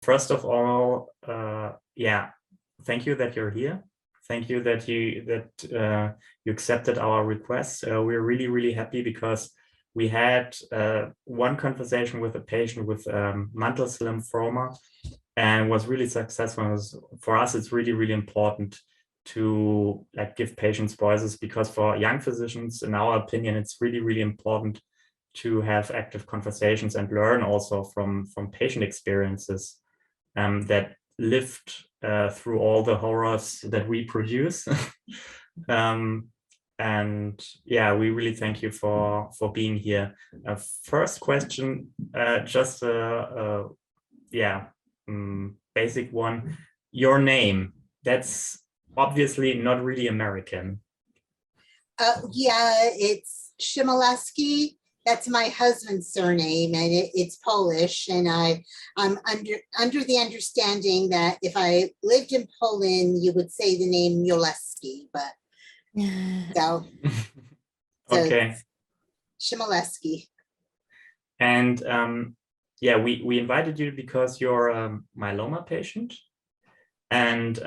First of all, thank you that you're here. Thank you that you accepted our request. We're really, really happy because we had one conversation with a patient with mantle cell lymphoma and was really successful. For us, it's really, really important to give patients voices, because for young physicians, in our opinion, it's really, really important to have active conversations and learn also from patient experiences that lived through all the horrors that we produce. And yeah, we really thank you for being here. First question, just basic one. Your name, that's obviously not really American. It's Chmielewski. That's my husband's surname, and it's Polish. And I'm under the understanding that if I lived in Poland, you would say the name Chmielewski, but so okay. Chmielewski. And we invited you because you're a myeloma patient, and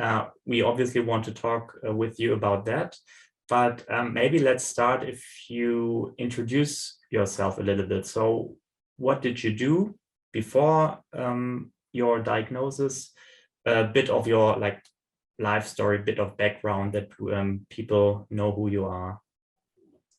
we obviously want to talk with you about that. But maybe let's start if you introduce yourself a little bit. So what did you do before your diagnosis? A bit of your life story, bit of background that people know who you are.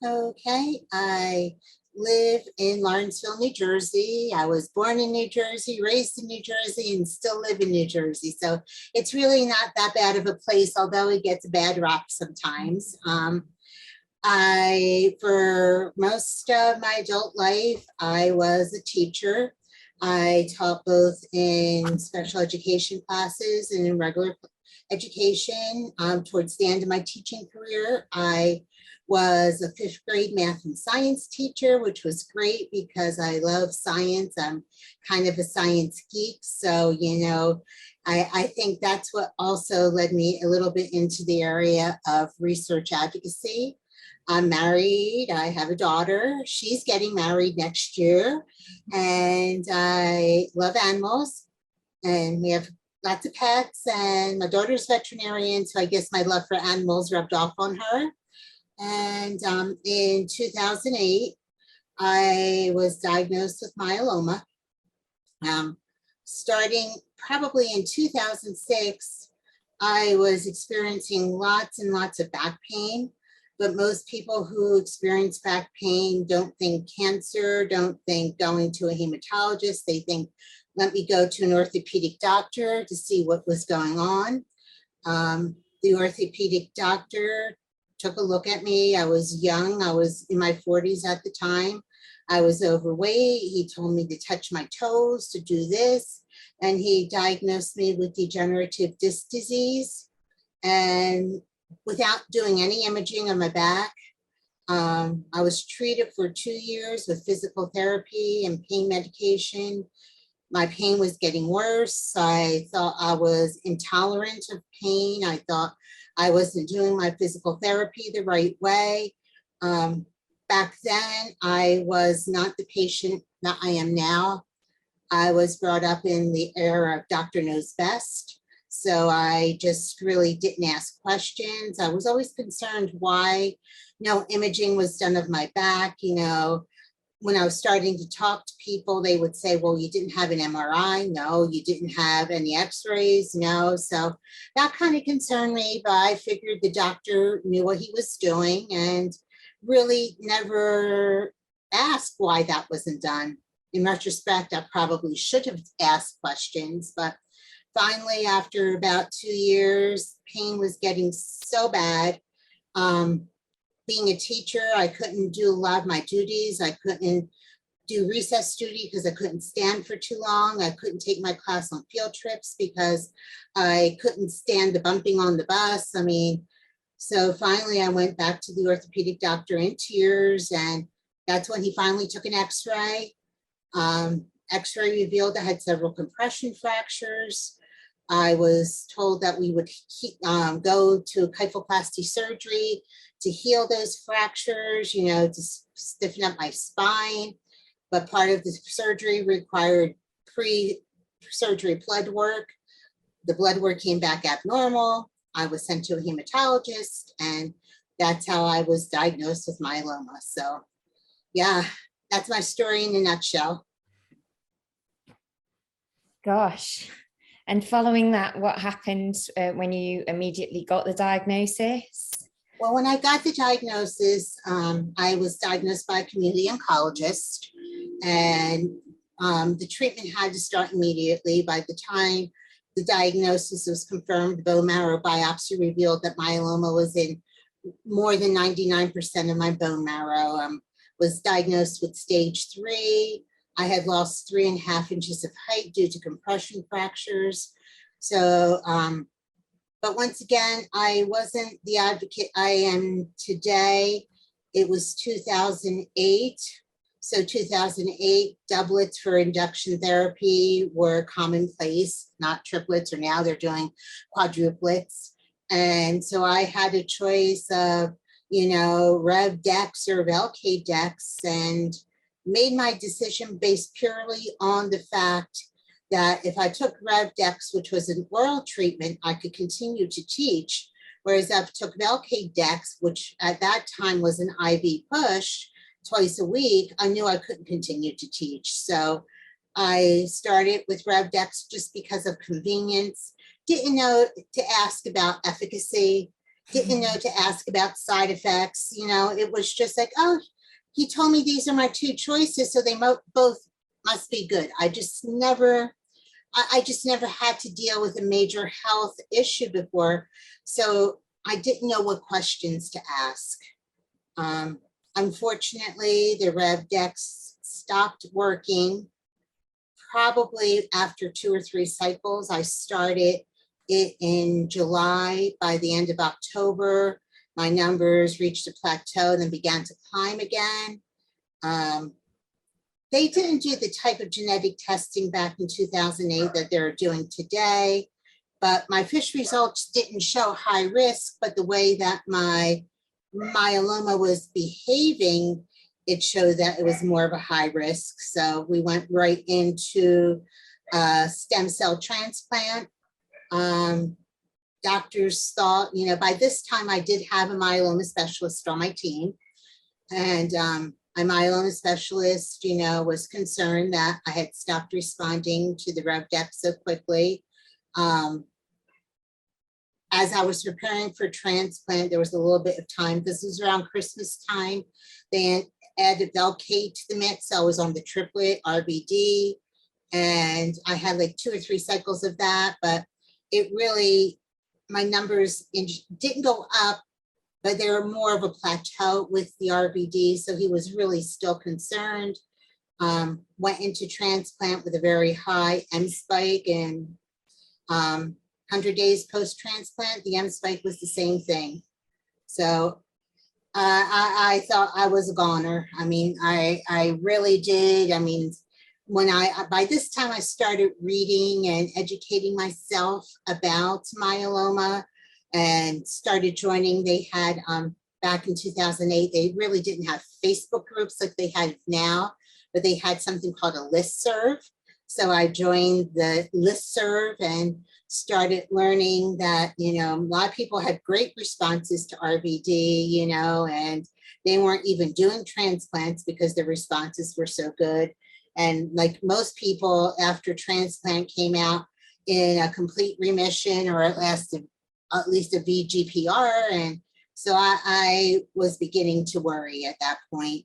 Okay, I live in Lawrenceville, New Jersey. I was born in New Jersey, raised in New Jersey, and still live in New Jersey. So it's really not that bad of a place, although it gets a bad rap sometimes. For most of my adult life, I was a teacher. I taught both in special education classes and in regular education. Towards the end of my teaching career, I was a 5th grade math and science teacher, which was great because I love science. I'm kind of a science geek. So, I think that's what also led me a little bit into the area of research advocacy. I'm married. I have a daughter. She's getting married next year. And I love animals. And we have lots of pets. And my daughter's veterinarian. So I guess my love for animals rubbed off on her. And in 2008, I was diagnosed with myeloma. Starting probably in 2006, I was experiencing lots and lots of back pain. But most people who experience back pain don't think cancer, don't think going to a hematologist. They think, let me go to an orthopedic doctor to see what was going on. The orthopedic doctor took a look at me. I was young. I was in my 40s at the time. I was overweight. He told me to touch my toes, to do this. And he diagnosed me with degenerative disc disease. And without doing any imaging on my back, I was treated for 2 years with physical therapy and pain medication. My pain was getting worse. I thought I was intolerant of pain. I thought I wasn't doing my physical therapy the right way. Back then, I was not the patient that I am now. I was brought up in the era of Doctor Knows Best. So I just really didn't ask questions. I was always concerned why no imaging was done of my back. When I was starting to talk to people, they would say, well, you didn't have an MRI. No, you didn't have any x-rays. No. So that kind of concerned me, but I figured the doctor knew what he was doing and really never asked why that wasn't done. In retrospect, I probably should have asked questions, but finally, after about 2 years, pain was getting so bad. Being a teacher, I couldn't do a lot of my duties. I couldn't do recess duty because I couldn't stand for too long. I couldn't take my class on field trips because I couldn't stand the bumping on the bus. So finally I went back to the orthopedic doctor in tears, and that's when he finally took an x-ray. X-ray revealed I had several compression fractures. I was told that we would go to kyphoplasty surgery to heal those fractures, to stiffen up my spine. But part of the surgery required surgery blood work. The blood work came back abnormal. I was sent to a hematologist, and that's how I was diagnosed with myeloma. So yeah, that's my story in a nutshell. Gosh. And following that, what happened when you immediately got the diagnosis? Well, when I got the diagnosis, I was diagnosed by a community oncologist, and the treatment had to start immediately. By the time the diagnosis was confirmed, the bone marrow biopsy revealed that myeloma was in more than 99% of my bone marrow. Was diagnosed with stage 3. I had lost 3.5 inches of height due to compression fractures. So, but once again, I wasn't the advocate I am today. It was 2008. So 2008, doublets for induction therapy were commonplace, not triplets, or now they're doing quadruplets. And so I had a choice of, Rev-Dex or Velcade-Dex, and made my decision based purely on the fact that if I took Rev-Dex, which was an oral treatment, I could continue to teach. Whereas if I took Velcade-Dex, which at that time was an IV push twice a week, I knew I couldn't continue to teach. So I started with Rev-Dex just because of convenience. Didn't know to ask about efficacy, didn't know to ask about side effects. It was just like, oh, he told me these are my 2 choices, so they both must be good. I just never had to deal with a major health issue before, so I didn't know what questions to ask. Unfortunately, the Rev-Dex stopped working probably after 2 or 3 cycles. I started it in July. By the end of October, my numbers reached a plateau, then began to climb again. They didn't do the type of genetic testing back in 2008 that they're doing today, but my FISH results didn't show high risk, but the way that my myeloma was behaving, it showed that it was more of a high risk. So we went right into stem cell transplant. Doctors thought, by this time I did have a myeloma specialist on my team, and my myeloma specialist, was concerned that I had stopped responding to the Rev-Dex so quickly. As I was preparing for transplant, there was a little bit of time. This was around Christmas time. They added Velcade to the mix. I was on the triplet RBD, and I had like 2 or 3 cycles of that, but it really, my numbers didn't go up, but they were more of a plateau with the RBD. So he was really still concerned. Went into transplant with a very high M spike, and 100 days post-transplant, the M spike was the same thing. So I thought I was a goner. I really did. By this time I started reading and educating myself about myeloma and started joining. They had, back in 2008, they really didn't have Facebook groups like they have now, but they had something called a listserv. So I joined the listserv and started learning that, a lot of people had great responses to RBD, and they weren't even doing transplants because the responses were so good. And like most people after transplant came out in a complete remission, or at least a VGPR. And so I was beginning to worry at that point.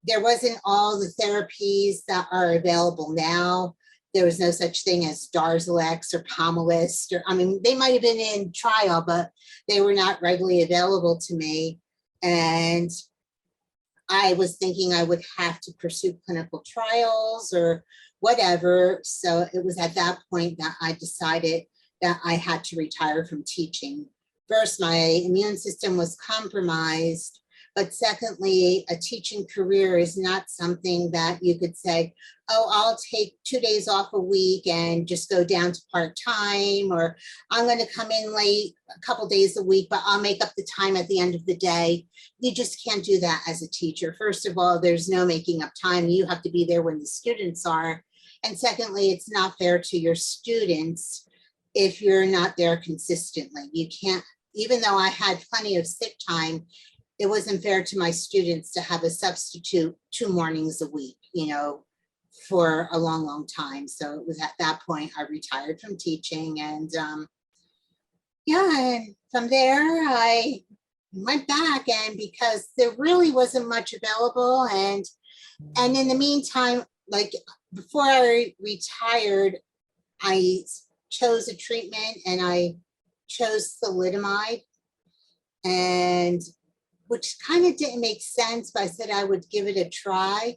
There wasn't all the therapies that are available now. There was no such thing as Darzalex or Pomalyst, they might have been in trial, but they were not readily available to me. And I was thinking I would have to pursue clinical trials or whatever. So it was at that point that I decided that I had to retire from teaching. First, my immune system was compromised, but secondly, a teaching career is not something that you could say, oh, I'll take 2 days off a week and just go down to part-time, or I'm going to come in late a couple days a week, but I'll make up the time at the end of the day. You just can't do that as a teacher. First of all, there's no making up time. You have to be there when the students are. And secondly, it's not fair to your students if you're not there consistently. You can't, even though I had plenty of sick time, it wasn't fair to my students to have a substitute 2 mornings a week, for a long, long time. So it was at that point I retired from teaching, and and from there I went back, and because there really wasn't much available, and in the meantime, like before I retired, I chose a treatment, and I chose thalidomide, and which kind of didn't make sense, but I said I would give it a try.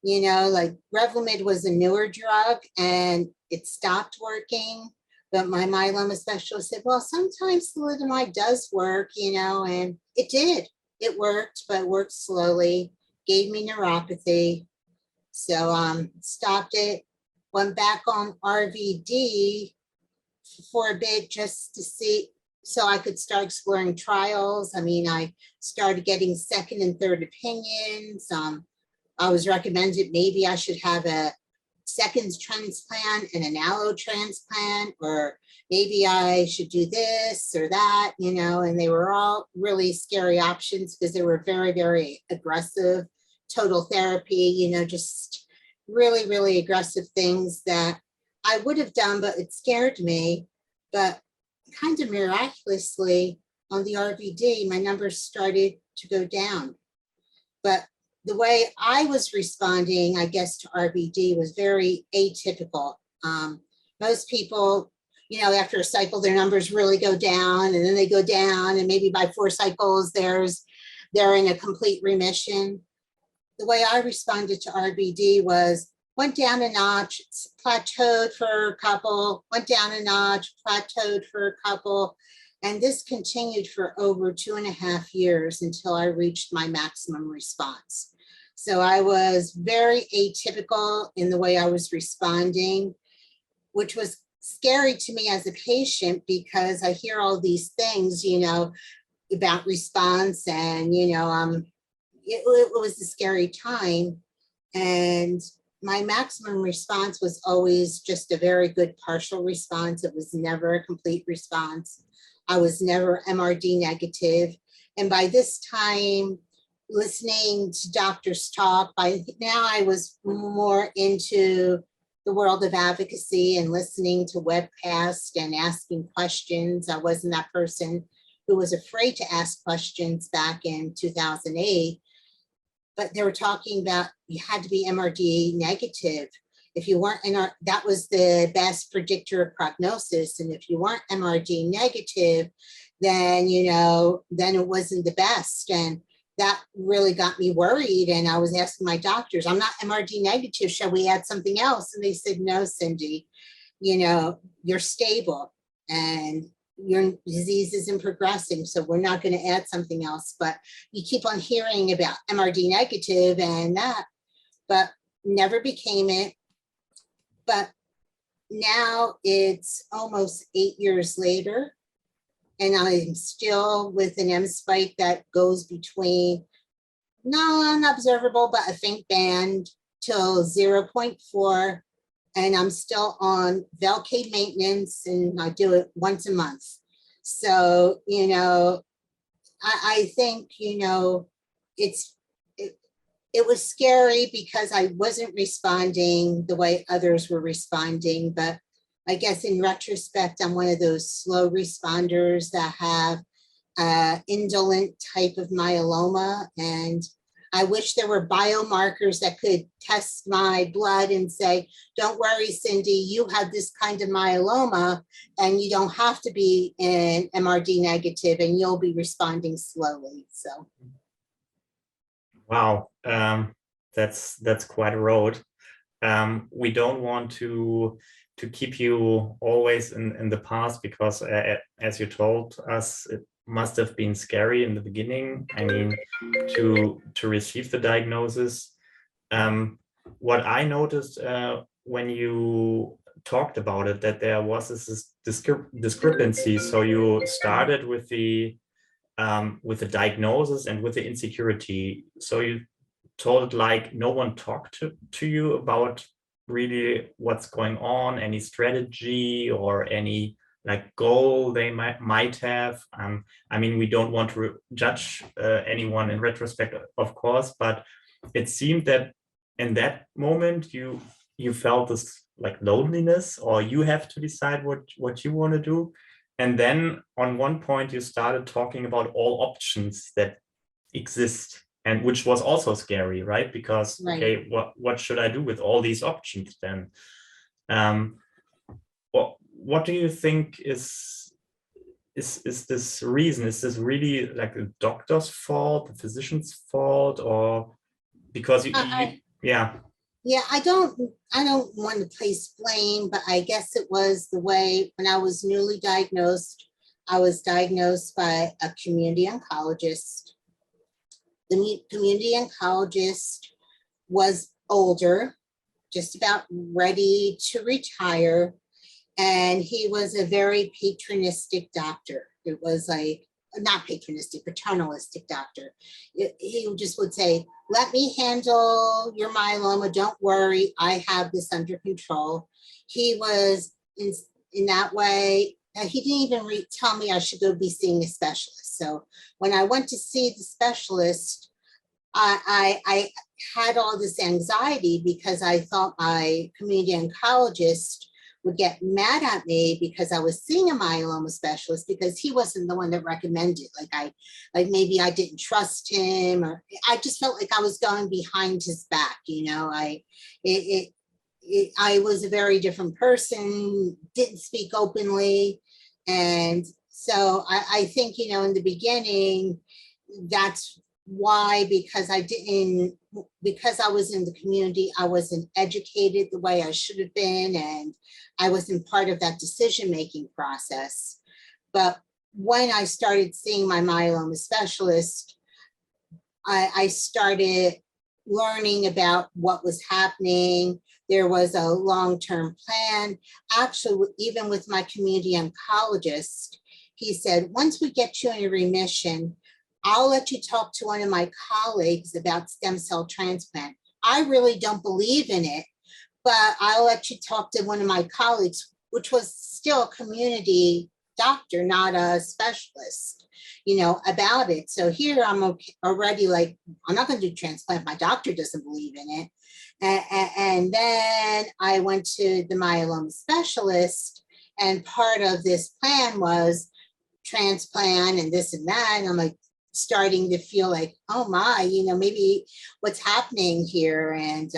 Like Revlimid was a newer drug and it stopped working. But my myeloma specialist said, well, sometimes thalidomide does work, and it did. It worked, but it worked slowly, gave me neuropathy. So stopped it, went back on RVD for a bit just to see, so I could start exploring trials. I started getting second and third opinions. I was recommended maybe I should have a second transplant and an allo transplant, or maybe I should do this or that, and they were all really scary options because they were very, very aggressive. Total therapy, just really, really aggressive things that I would have done, but it scared me. But kind of miraculously on the RVD, my numbers started to go down. But the way I was responding, I guess, to RVD was very atypical. Most people, after a cycle, their numbers really go down, and then they go down, and maybe by 4 cycles, they're in a complete remission. The way I responded to RVD was went down a notch, plateaued for a couple, went down a notch, plateaued for a couple. And this continued for over 2.5 years until I reached my maximum response. So I was very atypical in the way I was responding, which was scary to me as a patient because I hear all these things, about response, and, it was a scary time. And my maximum response was always just a very good partial response. It was never a complete response. I was never MRD negative. And by this time, listening to doctors talk, by now I was more into the world of advocacy and listening to webcasts and asking questions. I wasn't that person who was afraid to ask questions back in 2008. But they were talking about you had to be MRD negative. If you weren't, that was the best predictor of prognosis. And if you weren't MRD negative, then, then it wasn't the best. And that really got me worried. And I was asking my doctors, I'm not MRD negative. Shall we add something else? And they said, no, Cindy, you're stable and your disease isn't progressing, so we're not going to add something else. But you keep on hearing about MRD negative and that, but never became it. But now it's almost 8 years later, and I'm still with an M spike that goes between non-observable, but a faint band till 0.4. And I'm still on Velcade maintenance, and I do it once a month. So, I think, it was scary because I wasn't responding the way others were responding. But I guess in retrospect, I'm one of those slow responders that have indolent type of myeloma. And I wish there were biomarkers that could test my blood and say, don't worry, Cindy, you have this kind of myeloma and you don't have to be in MRD negative and you'll be responding slowly. So. Wow, that's quite a road. We don't want to keep you always in the past because as you told us, it must have been scary in the beginning. I mean, to receive the diagnosis. What I noticed when you talked about it, that there was this discrepancy. So you started with the diagnosis and with the insecurity. So you told it like no one talked to you about really what's going on, any strategy or any like goal they might have. I mean, we don't want to judge anyone in retrospect, of course, but it seemed that in that moment you felt this like loneliness, or you have to decide what you want to do. And then on one point you started talking about all options that exist, and which was also scary, right? Because Right. okay, what should I do with all these options then? What do you think is this reason? Is this really like a doctor's fault, the physician's fault, or because yeah. Yeah, I don't want to place blame, but I guess it was the way when I was newly diagnosed, I was diagnosed by a community oncologist. The community oncologist was older, just about ready to retire. And he was a very patronistic doctor. It was like, not patronistic, paternalistic doctor. He just would say, let me handle your myeloma. Don't worry, I have this under control. He was in that way. He didn't even tell me I should go be seeing a specialist. So when I went to see the specialist, I had all this anxiety because I thought my community oncologist would get mad at me because I was seeing a myeloma specialist, because he wasn't the one that recommended. Like maybe I didn't trust him, or I just felt like I was going behind his back. I was a very different person, didn't speak openly. And so I think, in the beginning, that's why, because I was in the community, I wasn't educated the way I should have been, and I wasn't part of that decision-making process. But when I started seeing my myeloma specialist, I started learning about what was happening. There was a long-term plan. Actually, even with my community oncologist, he said, once we get you in a remission, I'll let you talk to one of my colleagues about stem cell transplant. I really don't believe in it, but I'll let you talk to one of my colleagues, which was still a community doctor, not a specialist, about it. So here I'm already like, I'm not going to do transplant. My doctor doesn't believe in it. And then I went to the myeloma specialist, and part of this plan was transplant and this and that. And I'm like, starting to feel like, oh my, maybe what's happening here. And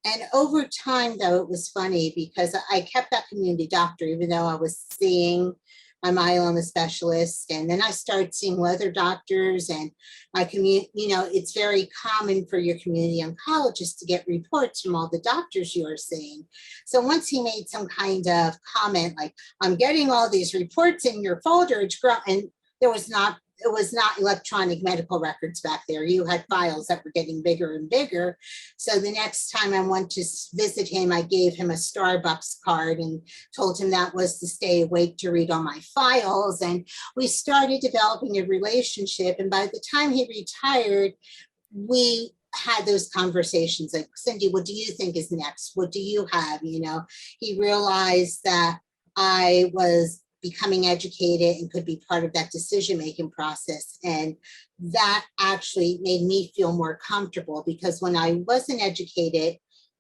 and over time, though, it was funny because I kept that community doctor, even though I was seeing my myeloma specialist. And then I started seeing other doctors, and my community, it's very common for your community oncologist to get reports from all the doctors you are seeing. So once he made some kind of comment, like, I'm getting all these reports in your folder, and it was not electronic medical records back there. You had files that were getting bigger and bigger. So the next time I went to visit him, I gave him a Starbucks card and told him that was to stay awake to read all my files. And we started developing a relationship. And by the time he retired, we had those conversations like, Cindy, what do you think is next? What do you have? He realized that I was becoming educated and could be part of that decision-making process. And that actually made me feel more comfortable, because when I wasn't educated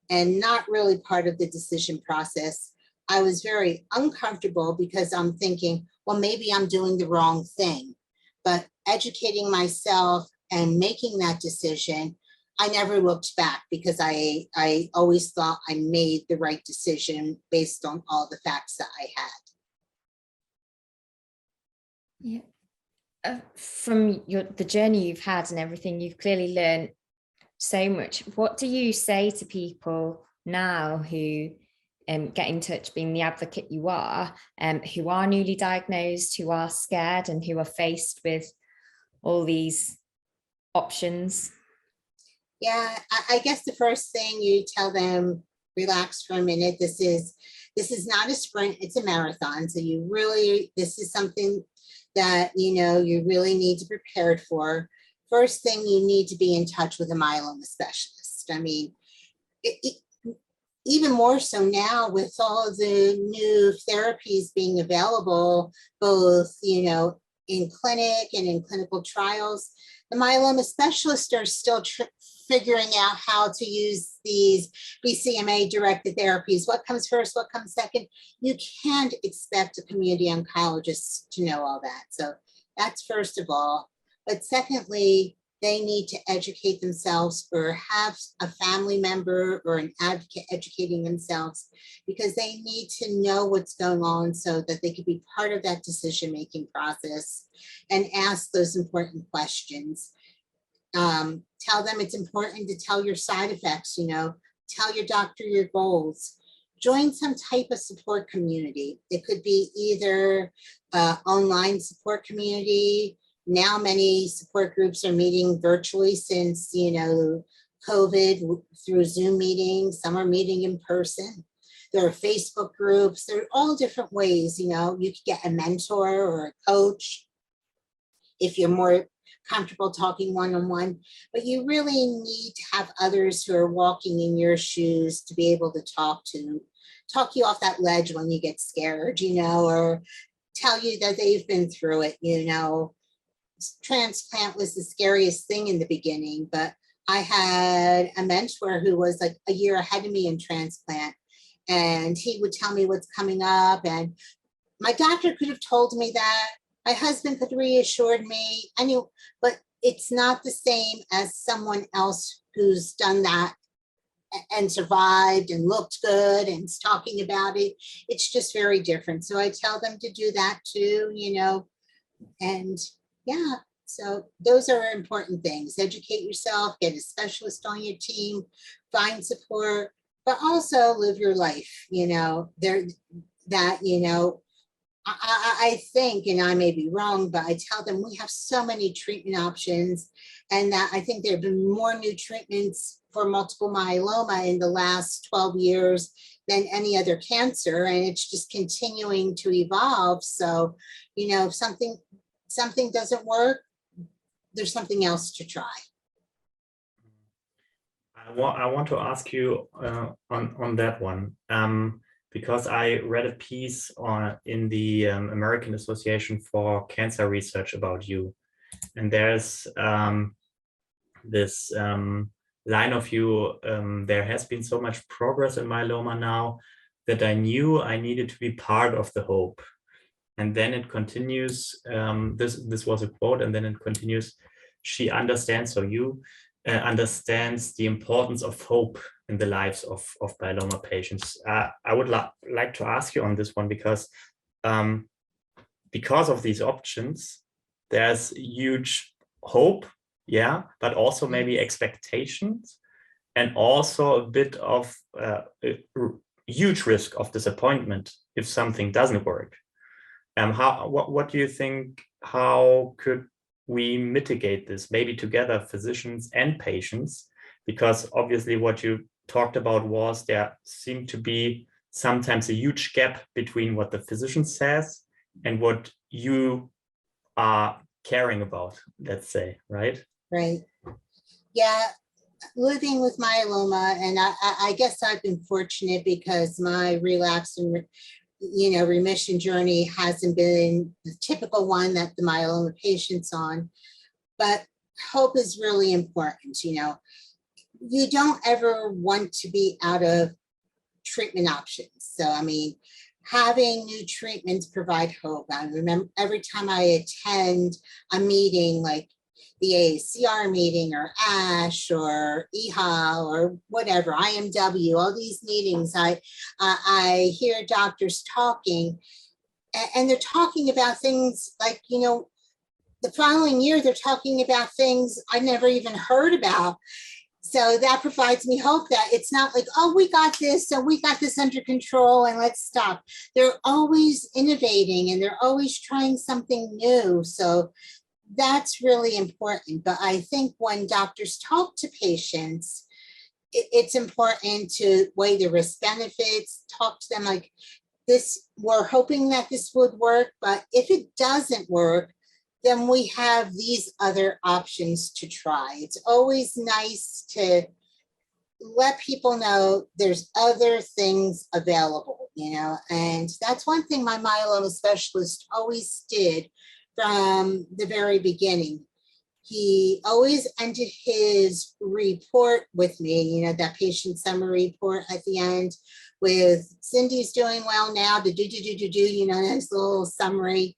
and not really part of the decision process, I was very uncomfortable because I'm thinking, well, maybe I'm doing the wrong thing. But educating myself and making that decision, I never looked back, because I always thought I made the right decision based on all the facts that I had. Yeah. From the journey you've had and everything, you've clearly learned so much. What do you say to people now who get in touch, being the advocate you are, who are newly diagnosed, who are scared, and who are faced with all these options? Yeah, I guess the first thing you tell them, relax for a minute. This is not a sprint, it's a marathon. So this is something that, you really need to prepare for. First thing, you need to be in touch with a myeloma specialist. I mean, even more so now with all of the new therapies being available, both, in clinic and in clinical trials, the myeloma specialists are still figuring out how to use these BCMA-directed therapies. What comes first, what comes second? You can't expect a community oncologist to know all that. So that's first of all. But secondly, they need to educate themselves or have a family member or an advocate educating themselves, because they need to know what's going on so that they can be part of that decision-making process and ask those important questions. Tell them it's important to tell your side effects, tell your doctor your goals. Join some type of support community. It could be either online support community. Now many support groups are meeting virtually since, COVID, through Zoom meetings. Some are meeting in person. There are Facebook groups. There are all different ways, you could get a mentor or a coach if you're more comfortable talking one-on-one, but you really need to have others who are walking in your shoes to be able to talk you off that ledge when you get scared, or tell you that they've been through it. Transplant was the scariest thing in the beginning, but I had a mentor who was like a year ahead of me in transplant, and he would tell me what's coming up, and my doctor could have told me that. My husband could reassured me. I knew, but it's not the same as someone else who's done that and survived and looked good and is talking about it. It's just very different. So I tell them to do that too, and yeah, so those are important things. Educate yourself, get a specialist on your team, find support, but also live your life, I think, and I may be wrong, but I tell them we have so many treatment options, and that I think there have been more new treatments for multiple myeloma in the last 12 years than any other cancer, and it's just continuing to evolve. So, if something doesn't work, there's something else to try. I want to ask you on that one. Because I read a piece in the American Association for Cancer Research about you. And there's this line of you, there has been so much progress in myeloma now that I knew I needed to be part of the hope. And then it continues, this was a quote, and then it continues, she understands, so you understands the importance of hope in the lives of myeloma patients. I would like to ask you on this one, because of these options, there's huge hope, but also maybe expectations, and also a bit of a huge risk of disappointment if something doesn't work. What do you think? How could we mitigate this, maybe together, physicians and patients? Because obviously what you talked about was there seemed to be sometimes a huge gap between what the physician says and what you are caring about, let's say, right? Right. Yeah, living with myeloma, and I guess I've been fortunate because my relapse and remission journey hasn't been the typical one that the myeloma patient's on, but hope is really important. You don't ever want to be out of treatment options. So, having new treatments provide hope. I remember every time I attend a meeting like the AACR meeting or ASH or EHA or whatever, IMW, all these meetings, I hear doctors talking, and they're talking about things like, the following year, they're talking about things I never even heard about. So that provides me hope that it's not like, oh, we got this, so we got this under control and let's stop. They're always innovating and they're always trying something new. So that's really important. But I think when doctors talk to patients, it's important to weigh the risk benefits, talk to them like this, we're hoping that this would work, but if it doesn't work, then we have these other options to try. It's always nice to let people know there's other things available, and that's one thing my myeloma specialist always did from the very beginning. He always ended his report with me, that patient summary report at the end with Cindy's doing well now, nice little summary.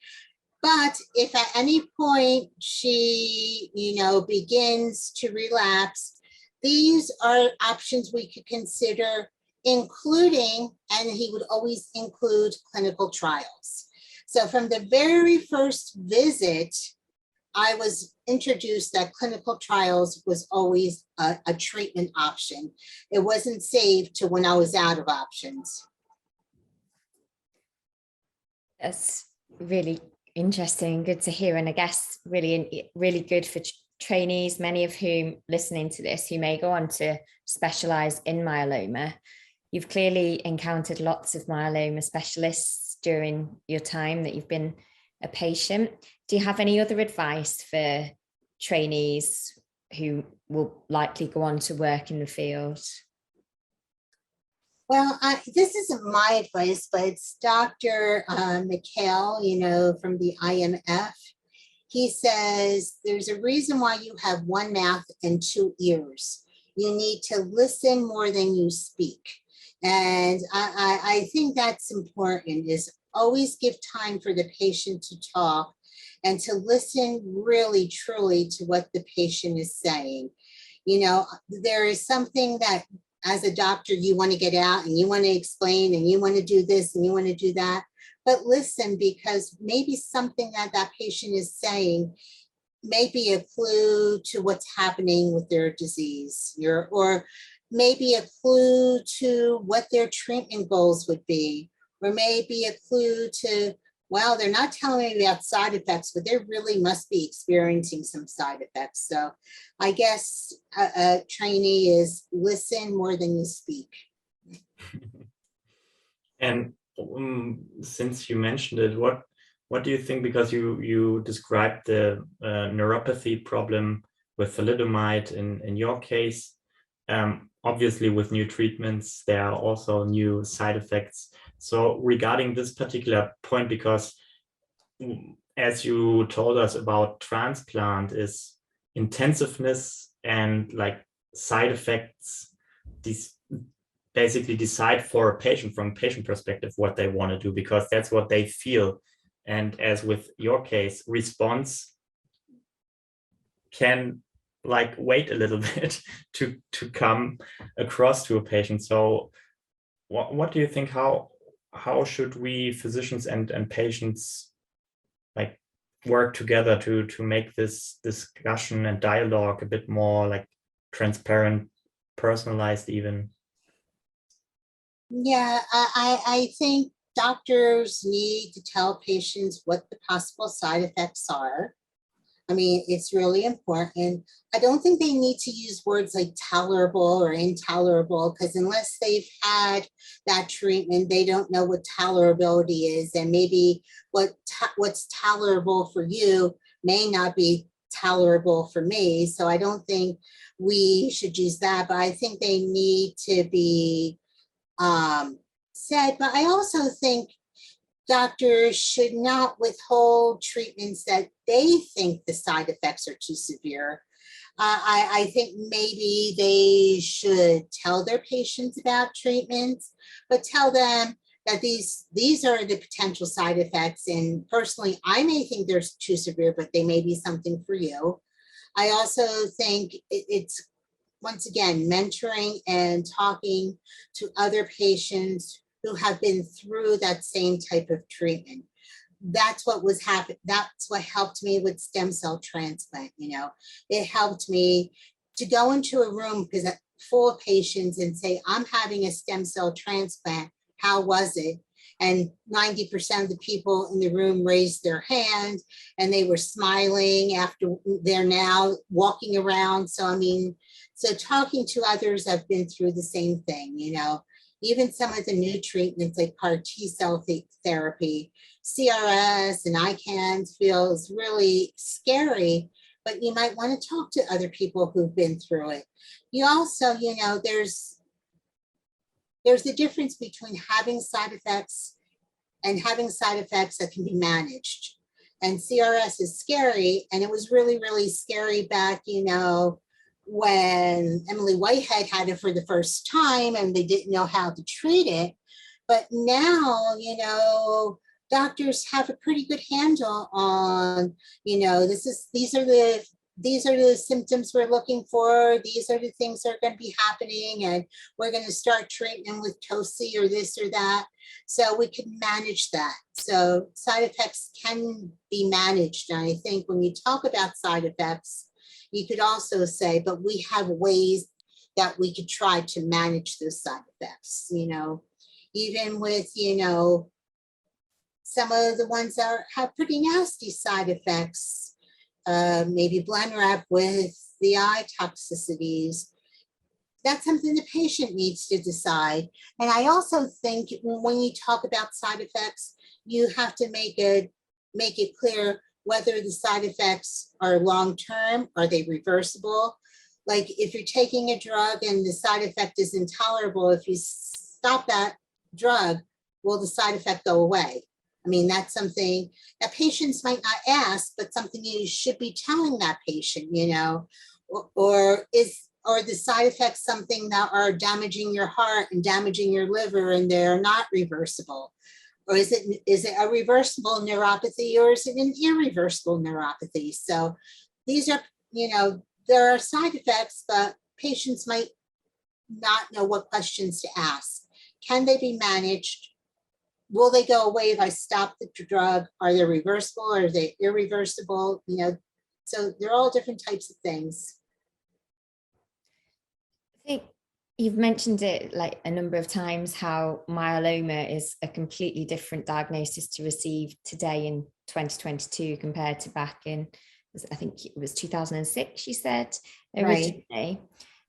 But if at any point she, begins to relapse, these are options we could consider, including, and he would always include, clinical trials. So from the very first visit, I was introduced that clinical trials was always a treatment option. It wasn't saved to when I was out of options. That's really interesting, good to hear, and I guess really good for trainees, many of whom listening to this who may go on to specialize in myeloma. You've clearly encountered lots of myeloma specialists during your time that you've been a patient. Do you have any other advice for trainees who will likely go on to work in the field? Well, this isn't my advice, but it's Dr. McHale, from the IMF. He says there's a reason why you have one mouth and two ears. You need to listen more than you speak. And I think that's important, is always give time for the patient to talk and to listen really, truly to what the patient is saying. There is something that as a doctor, you want to get out and you want to explain and you want to do this and you want to do that. But listen, because maybe something that patient is saying may be a clue to what's happening with their disease, or maybe a clue to what their treatment goals would be, or maybe a clue to, well, they're not telling me about side effects, but they really must be experiencing some side effects. So I guess a trainee is listen more than you speak. And since you mentioned it, what do you think? Because you described the neuropathy problem with thalidomide in your case. Obviously, with new treatments, there are also new side effects. So regarding this particular point, because as you told us about transplant, is intensiveness and like side effects, these basically decide for a patient, from patient perspective, what they want to do, because that's what they feel. And as with your case, response can like wait a little bit to come across to a patient. So what do you think, how should we physicians and patients like work together to make this discussion and dialogue a bit more like transparent, personalized even? Yeah, I think doctors need to tell patients what the possible side effects are. I mean, it's really important. I don't think they need to use words like tolerable or intolerable, because unless they've had that treatment, they don't know what tolerability is. And maybe what's tolerable for you may not be tolerable for me. So I don't think we should use that, but I think they need to be said. But I also think doctors should not withhold treatments that they think the side effects are too severe. I think maybe they should tell their patients about treatments, but tell them that these are the potential side effects. And personally, I may think they're too severe, but they may be something for you. I also think it's, once again, mentoring and talking to other patients who have been through that same type of treatment. That's what was happening. That's what helped me with stem cell transplant. It helped me to go into a room full of patients and say, I'm having a stem cell transplant. How was it? And 90% of the people in the room raised their hand and they were smiling after they're now walking around. So, so talking to others that have been through the same thing, even some of the new treatments like CAR T-cell therapy, CRS and ICANS feels really scary, but you might want to talk to other people who've been through it. You also, there's the difference between having side effects and having side effects that can be managed. And CRS is scary. And it was really, really scary back, when Emily Whitehead had it for the first time and they didn't know how to treat it. But now, doctors have a pretty good handle on, these are the symptoms we're looking for. These are the things that are going to be happening. And we're going to start treatment with TOSI or this or that. So we can manage that. So side effects can be managed. And I think when you talk about side effects, you could also say, but we have ways that we could try to manage those side effects, even with, some of the ones that have pretty nasty side effects, maybe Blenrep with the eye toxicities. That's something the patient needs to decide. And I also think when you talk about side effects, you have to make it clear whether the side effects are long-term, are they reversible? Like if you're taking a drug and the side effect is intolerable, if you stop that drug, will the side effect go away? I mean, that's something that patients might not ask, but something you should be telling that patient, or the side effects something that are damaging your heart and damaging your liver and they're not reversible? Or is it a reversible neuropathy or is it an irreversible neuropathy? So these are, there are side effects, but patients might not know what questions to ask. Can they be managed? Will they go away if I stop the drug? Are they reversible or are they irreversible? So they're all different types of things. I think you've mentioned it like a number of times, how myeloma is a completely different diagnosis to receive today in 2022 compared to back in, I think it was 2006, you said originally.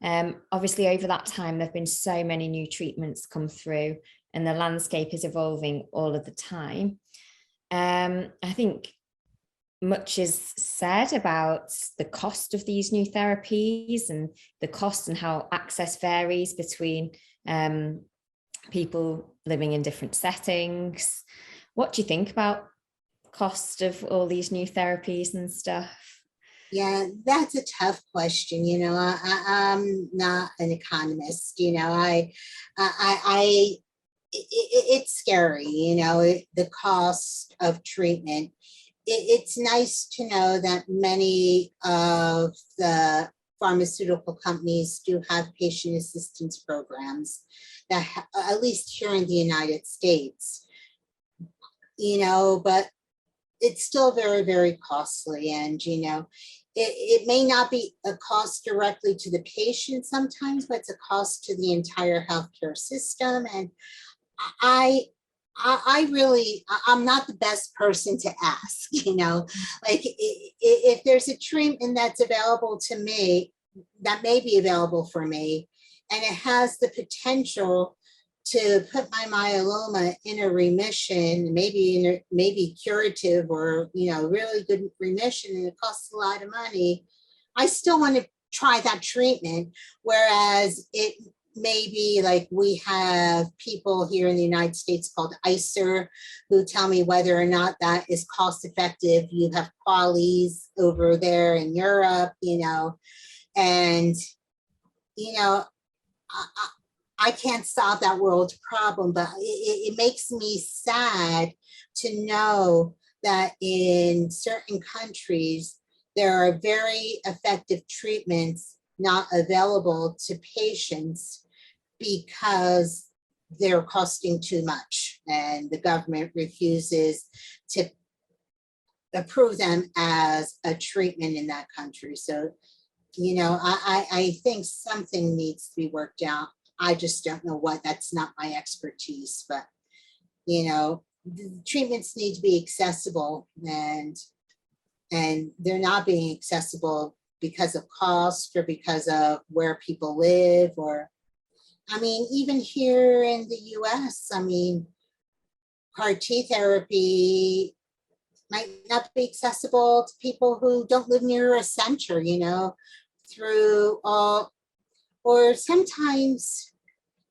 Right. Obviously, over that time, there have been so many new treatments come through and the landscape is evolving all of the time. I think much is said about the cost of these new therapies and the cost and how access varies between people living in different settings. What do you think about cost of all these new therapies and stuff? Yeah, that's a tough question. I'm not an economist. It's scary, the cost of treatment. It's nice to know that many of the pharmaceutical companies do have patient assistance programs that, at least here in the United States, but it's still very, very costly. And, it may not be a cost directly to the patient sometimes, but it's a cost to the entire healthcare system. And I'm not the best person to ask, like if there's a treatment that's available to me, that may be available for me, and it has the potential to put my myeloma in a remission, maybe curative or, really good remission, and it costs a lot of money, I still want to try that treatment. Whereas it maybe like we have people here in the United States called ICER who tell me whether or not that is cost effective. You have Qualis over there in Europe, and, I can't solve that world problem, but it makes me sad to know that in certain countries, there are very effective treatments not available to patients because they're costing too much and the government refuses to approve them as a treatment in that country. So, I think something needs to be worked out. I just don't know what. That's not my expertise, but, the treatments need to be accessible, and they're not being accessible because of cost or because of where people live, or, even here in the US, CAR T therapy might not be accessible to people who don't live near a center, through all, or sometimes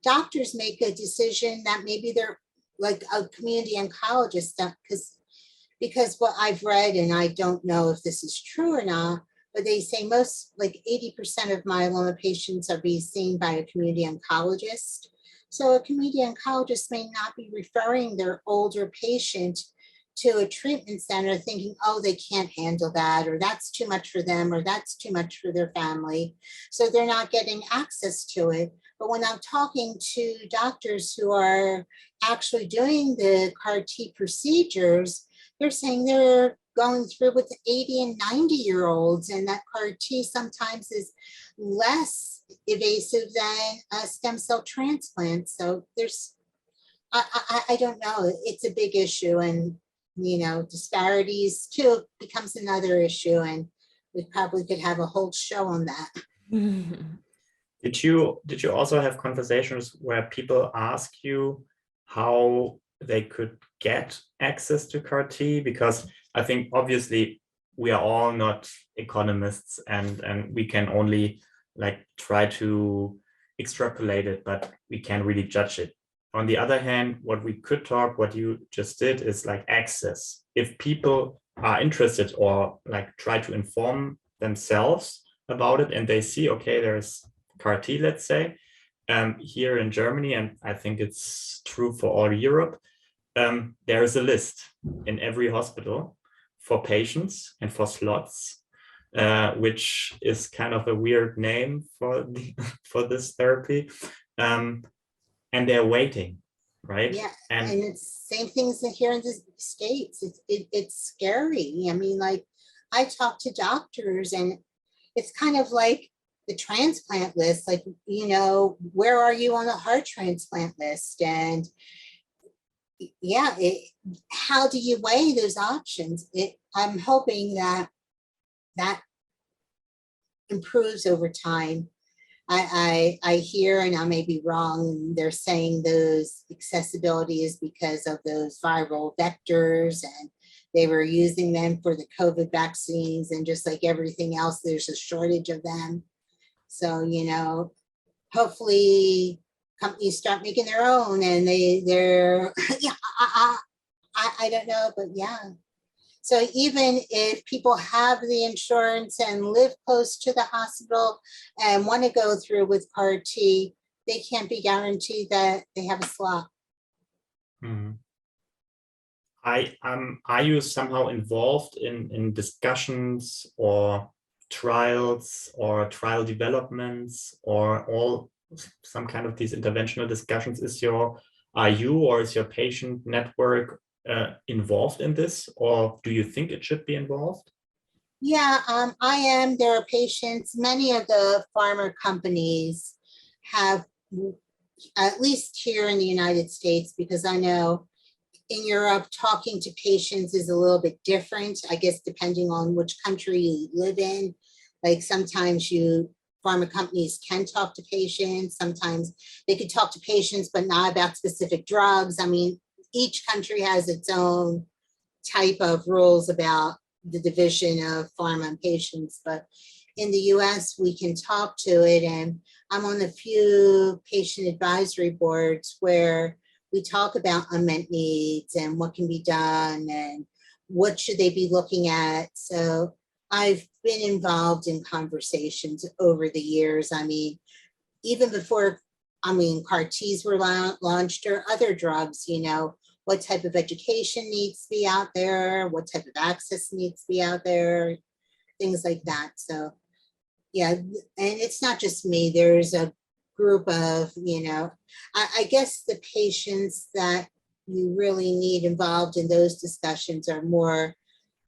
doctors make a decision that maybe they're like a community oncologist, because what I've read, and I don't know if this is true or not, but they say most, like 80% of myeloma patients are being seen by a community oncologist. So a community oncologist may not be referring their older patient to a treatment center thinking, oh, they can't handle that, or that's too much for them, or that's too much for their family. So they're not getting access to it. But when I'm talking to doctors who are actually doing the CAR T procedures, they're saying they're going through with 80 and 90-year-olds, and that CAR T sometimes is less invasive than a stem cell transplant. So I don't know, it's a big issue, and disparities too becomes another issue, and we probably could have a whole show on that. Did you also have conversations where people ask you how they could get access to CAR T? Because I think obviously we are all not economists, and we can only like try to extrapolate it, but we can't really judge it. On the other hand, what we could talk, what you just did, is like access. If people are interested or like try to inform themselves about it, and they see, okay, there's CAR T, let's say, here in Germany, and I think it's true for all Europe, there is a list in every hospital for patients and for slots, which is kind of a weird name for this therapy. And they're waiting, right? Yeah, and it's same things here in the States. It's scary. I mean, like, I talk to doctors, and it's kind of like the transplant list, like, where are you on the heart transplant list? And yeah, how do you weigh those options? I'm hoping that improves over time. I hear, and I may be wrong, they're saying those accessibility is because of those viral vectors, and they were using them for the COVID vaccines, and just like everything else, there's a shortage of them. So, hopefully companies start making their own, and they're yeah, I don't know, but yeah. So even if people have the insurance and live close to the hospital and want to go through with CAR T, they can't be guaranteed that they have a slot. Mm-hmm. Are you somehow involved in discussions or trials or trial developments or some kind of these interventional discussions? Are you or is your patient network involved in this, or do you think it should be involved? Yeah, I am. There are patients. Many of the pharma companies have, at least here in the United States, because I know in Europe, talking to patients is a little bit different, I guess, depending on which country you live in. Like sometimes pharma companies can talk to patients. Sometimes they could talk to patients, but not about specific drugs. I mean, each country has its own type of rules about the division of pharma and patients. But in the US, we can talk to it. And I'm on a few patient advisory boards where we talk about unmet needs and what can be done and what should they be looking at. So I've been involved in conversations over the years. I mean, even before, CAR Ts were launched or other drugs, what type of education needs to be out there, what type of access needs to be out there, things like that. So yeah, and it's not just me, there's a group of, I guess the patients that you really need involved in those discussions are more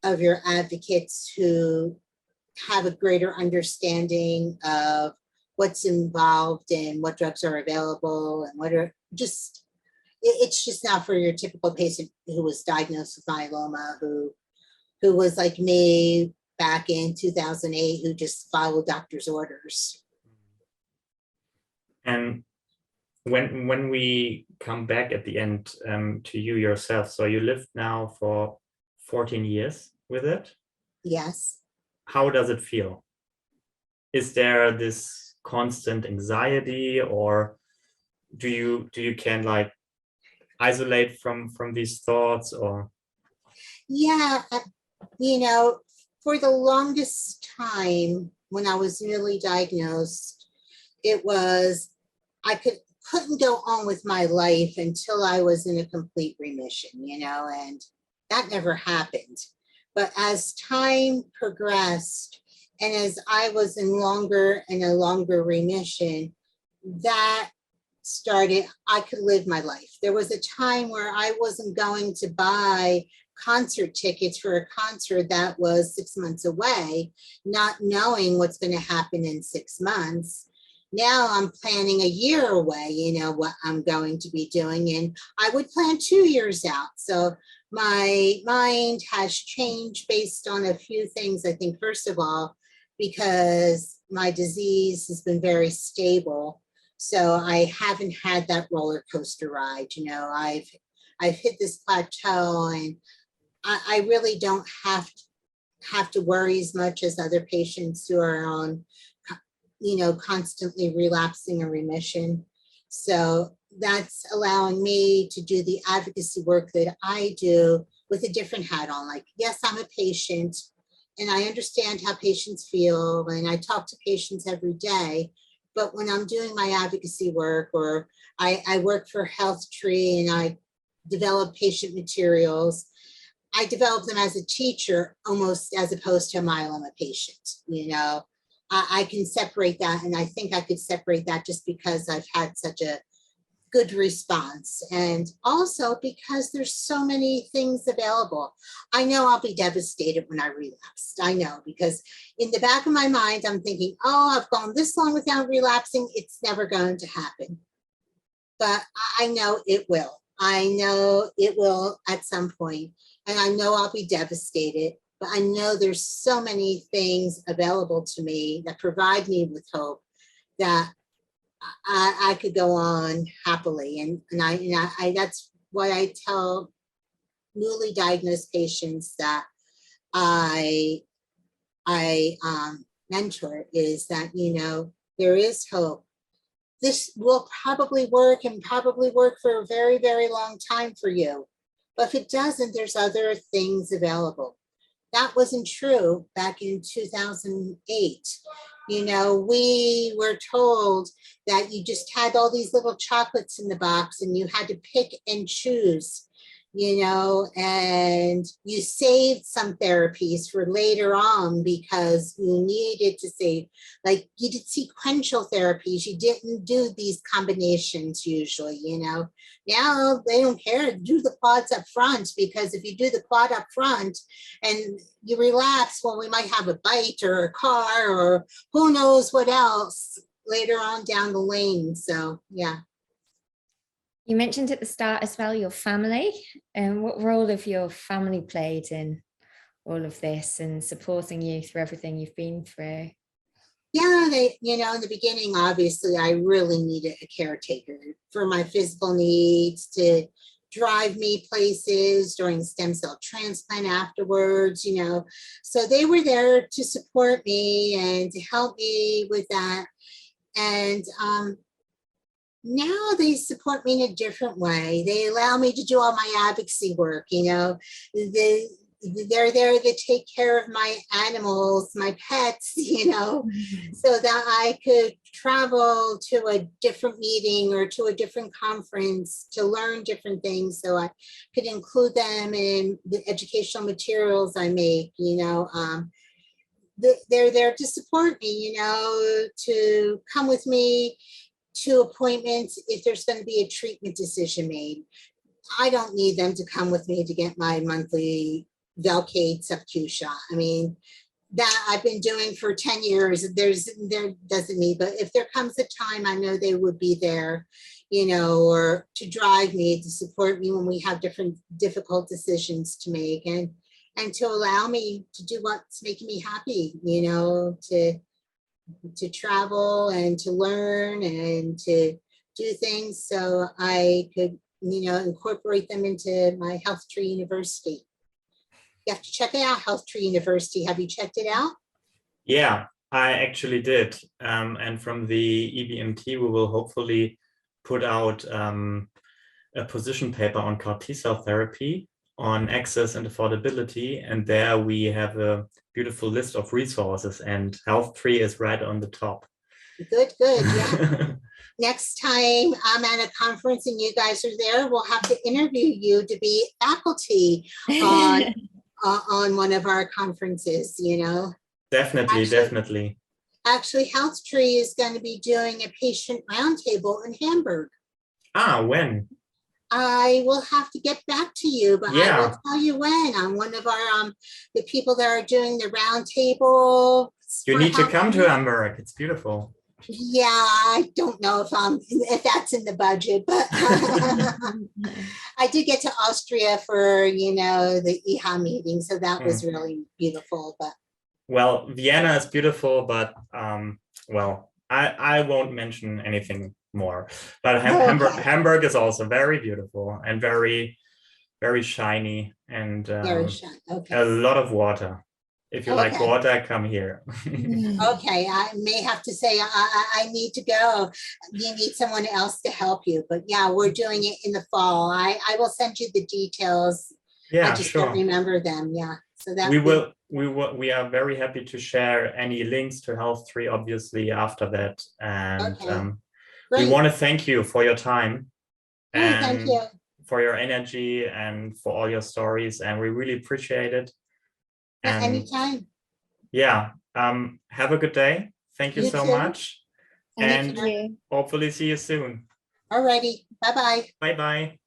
of your advocates who have a greater understanding of what's involved and what drugs are available and what are just, it's just not for your typical patient who was diagnosed with myeloma, who was like me back in 2008, who just followed doctor's orders. And when we come back at the end to you yourself, so you lived now for 14 years with it. Yes. How does it feel? Is there this constant anxiety, or do you can like isolate from these thoughts? Or Yeah, you know, for the longest time when I was newly diagnosed, it was couldn't go on with my life until I was in a complete remission, and that never happened. But as time progressed, and as I was in a longer remission, that started, I could live my life. There was a time where I wasn't going to buy concert tickets for a concert that was 6 months away, not knowing what's going to happen in 6 months. Now I'm planning a year away, what I'm going to be doing. And I would plan 2 years out. So my mind has changed based on a few things. I think, first of all, because my disease has been very stable. So I haven't had that roller coaster ride. I've hit this plateau, and I really don't have to worry as much as other patients who are on, constantly relapsing or remission. So that's allowing me to do the advocacy work that I do with a different hat on. Like, yes, I'm a patient, and I understand how patients feel, and I talk to patients every day. But when I'm doing my advocacy work, or I work for Health Tree and I develop patient materials, I develop them as a teacher almost, as opposed to a myeloma patient. I can separate that, and I think I could separate that just because I've had such a good response, and also because there's so many things available. I know I'll be devastated when I relapsed. I know, because in the back of my mind, I'm thinking, oh, I've gone this long without relapsing. It's never going to happen. But I know it will. I know it will at some point, and I know I'll be devastated. But I know there's so many things available to me that provide me with hope that I could go on happily. And I that's what I tell newly diagnosed patients that I mentor, is that, there is hope. This will probably work, and probably work for a very, very long time for you. But if it doesn't, there's other things available. That wasn't true back in 2008. We were told that you just had all these little chocolates in the box, and you had to pick and choose, and you saved some therapies for later on because you needed to save. Like, you did sequential therapies. You didn't do these combinations usually, Now they don't care. Do the quads up front, because if you do the quad up front and you relapse, well, we might have a bite or a car or who knows what else later on down the lane. So, yeah. You mentioned at the start as well your family, and what role have your family played in all of this and supporting you through everything you've been through? Yeah, in the beginning, obviously, I really needed a caretaker for my physical needs, to drive me places during stem cell transplant afterwards, So they were there to support me and to help me with that. And now they support me in a different way. They allow me to do all my advocacy work, they're there to take care of my animals, my pets, so that I could travel to a different meeting or to a different conference to learn different things, so I could include them in the educational materials I make, They're there to support me, to come with me to appointments if there's going to be a treatment decision made. I don't need them to come with me to get my monthly Velcade sub-Q shot. I mean, that I've been doing for 10 years. There doesn't need, but if there comes a time, I know they would be there, or to drive me, to support me when we have different difficult decisions to make, and to allow me to do what's making me happy, to travel and to learn and to do things so I could, incorporate them into my Health Tree University. You have to check it out, Health Tree University. Have you checked it out? Yeah, I actually did. And from the EBMT, we will hopefully put out a position paper on CAR T-cell therapy, on access and affordability. And there we have a beautiful list of resources, and Health Tree is right on the top. Good, yeah. Next time I'm at a conference and you guys are there, we'll have to interview you to be faculty on one of our conferences, you know. Definitely. Actually, Health Tree is going to be doing a patient roundtable in Hamburg. When? I will have to get back to you, but Yeah. I will tell you when. I'm one of our the people that are doing the roundtable. You need to come to Hamburg. It's beautiful. Yeah, I don't know if that's in the budget, but I did get to Austria for, you know, the EHA meeting, so that was really beautiful. But well, Vienna is beautiful, but well, I won't mention anything more. But Hamburg is also very beautiful and very, very shiny, and very shiny. Okay. a lot of water. If you like water, come here. Okay, I may have to say I need to go. You need someone else to help you. But yeah, we're doing it in the fall. I will send you the details. Yeah, I just don't remember them. Yeah. So that we are very happy to share any links to Health Tree, obviously, after that. And we want to thank you for your time and thank you for your energy and for all your stories. And we really appreciate it. And anytime. Yeah. Have a good day. Thank you so much. And hopefully see you soon. Alrighty. Bye-bye. Bye-bye.